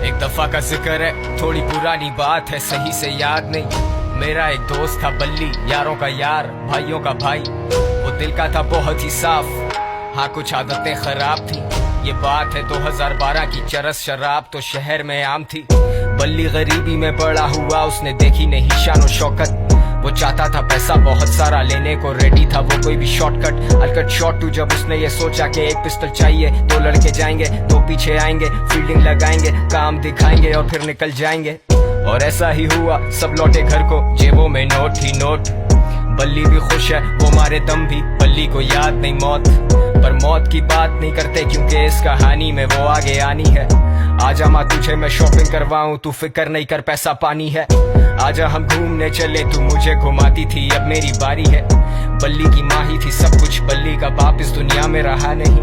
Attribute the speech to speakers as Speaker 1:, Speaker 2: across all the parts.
Speaker 1: एक दफा का जिक्र है, थोड़ी पुरानी बात है, सही से याद नहीं। मेरा एक दोस्त था बल्ली, यारों का यार, भाइयों का भाई। वो दिल का था बहुत ही साफ, हाँ कुछ आदतें खराब थी। ये बात है 2012 की, चरस शराब तो शहर में आम थी। बल्ली गरीबी में बड़ा हुआ, उसने देखी नहीं शान और शौकत। वो चाहता था पैसा बहुत सारा, लेने को रेडी था वो कोई भी शॉर्टकट। अलकट शॉट टू, जब उसने ये सोचा कि एक पिस्टल चाहिए, दो लड़के जाएंगे, दो पीछे आएंगे, फील्डिंग लगाएंगे, काम दिखाएंगे और फिर निकल जाएंगे। और ऐसा ही हुआ, सब लौटे घर को, जेबों में नोट ही नोट। बल्ली भी खुश है, वो मारे दम भी, बल्ली को याद नहीं मौत। पर मौत की बात नहीं करते, क्योंकि इस कहानी में वो आगे आनी है। आजा माँ तुझे मैं शॉपिंग करवाऊं, तू फिक्र नहीं कर पैसा पानी है। आजा हम घूमने चले, तू मुझे घुमाती थी, अब मेरी बारी है। बल्ली की माँ ही थी सब कुछ, बल्ली का बाप इस दुनिया में रहा नहीं।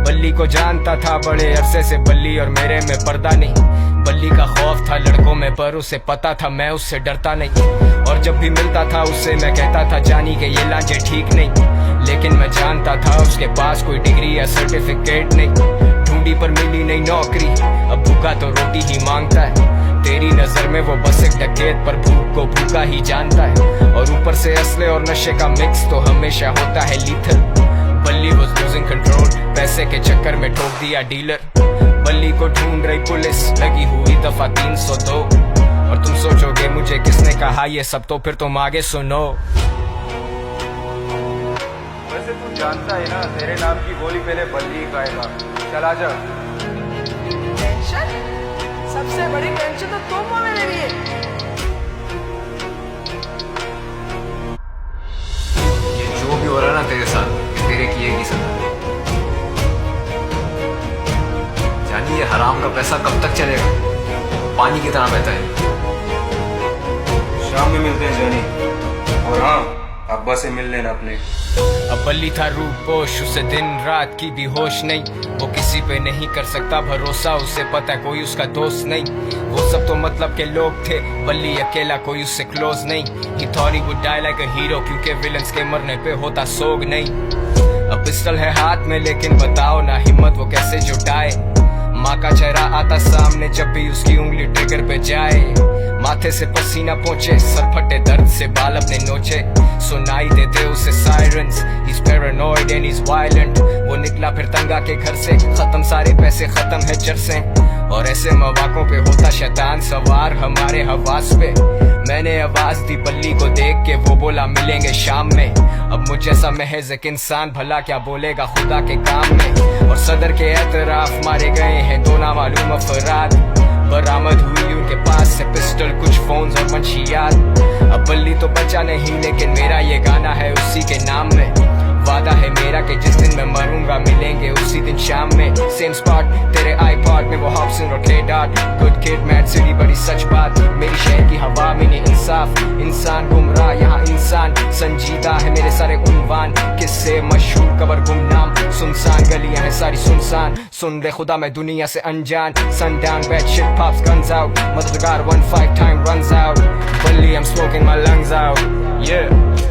Speaker 1: बल्ली को जानता था बड़े अरसे से, बल्ली और मेरे में पर्दा नहीं। बल्ली का खौफ था लड़कों में, पर उसे पता था मैं उससे डरता नहीं। और जब भी मिलता था उससे मैं कहता था, जानी के ये लांचे ठीक नहीं। लेकिन मैं जानता था उसके पास कोई डिग्री या सर्टिफिकेट नहीं। ढूंढी पर मिली नहीं नौकरी, अब भूखा तो रोटी ही मांगता है। तेरी नजर में वो बस एक डकैत, पर भूख को भूखा ही जानता है। और ऊपर से असले और नशे का मिक्स तो हमेशा होता है लीथल। बल्ली was losing control, पैसे के चक्कर में ठोक दिया डीलर। बल्ली को ढूंढ रही पुलिस, लगी हुई दफा 302। और तुम सोचोगे मुझे किसने कहा ये सब, तो फिर तुम आगे सुनो।
Speaker 2: वैसे तू जानता है ना, तेरे नाम की गोली पहले बल्ली खाएगा। चल आजा।
Speaker 3: टेंशन? सबसे बड़ी टेंशन तो तुम हो मेरे लिए।
Speaker 1: ये जो भी हो रहा है ना तेरे साथ, ये तेरे किए की सजा। जानी ये हराम का पैसा कब तक चलेगा, पानी की तरह बहता है।
Speaker 2: शाम में मिलते हैं जानी, और हाँ अब्बा से मिल लेना अपने।
Speaker 1: अब बल्ली था रूपोश, उसे दिन रात की भी होश नहीं। वो किसी पे नहीं कर सकता भरोसा, उसे पता कोई उसका दोस्त नहीं। वो सब तो मतलब के लोग थे, बल्ली अकेला कोई उससे क्लोज नहीं। He thought he would die like a hero, क्योंकि विलन्स के मरने पे होता सोग नहीं। अब पिस्टल है हाथ में, लेकिन बताओ ना हिम्मत वो कैसे जुटाए। माँ का चेहरा आता सामने जब भी उसकी उंगली ट्रिगर पे जाए। माथे से पसीना पहुंचे, सर फटे दर्द से बाल अपने नोचे। सुनाई देते उसे sirens, he's paranoid and he's violent। वो निकला फिर तंगा के घर से, खत्म सारे पैसे, खत्म है चरसे। और ऐसे मौकों पे होता शैतान सवार हमारे हवास पे। मैंने आवाज दी बल्ली को देख के, वो बोला मिलेंगे शाम में। अब मुझ जैसा महज एक इंसान भला क्या बोलेगा खुदा के काम में। और सदर के एतराफ मारे गए हैं दो नामालूम अफराद। बरामद हुई उनके पास से पिस्टल, कुछ फोन्स और मंशियात। अब बल्ली तो बचा नहीं, लेकिन मेरा ये गाना है उसी के नाम में। वादा है मेरा कि जिस दिन मैं मरूंगा, मिलेंगे उसी दिन शाम में। सेम स्पॉट तेरे आईपॉड में, वो हॉब्सन और के dot. Good kid mad city, बड़ी सच बात। मेरी शहर की हवा में नहीं इंसाफ, इंसान गुमराह यहाँ इंसान संजीदा है। मेरे सारे उन्वान किससे मशहूर, कबर गुमनाम सुनसान, गलियां हैं सारी सुनसान। सुन ले खुदा मैं दुनिया से अनजान। Sundown bad shit pops guns out, मददगार 1-5 time runs out। बल्ली I'm smoking my lungs out, yeah।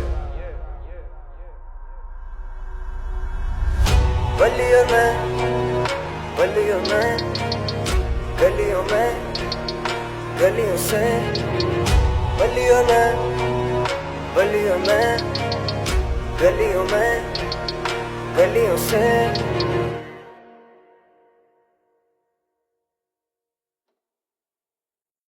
Speaker 3: बल्ली और मैं, बल्ली और मैं, गलियों में, गलियों से। बल्ली और मैं, बल्ली और मैं, गलियों में, गलियों से।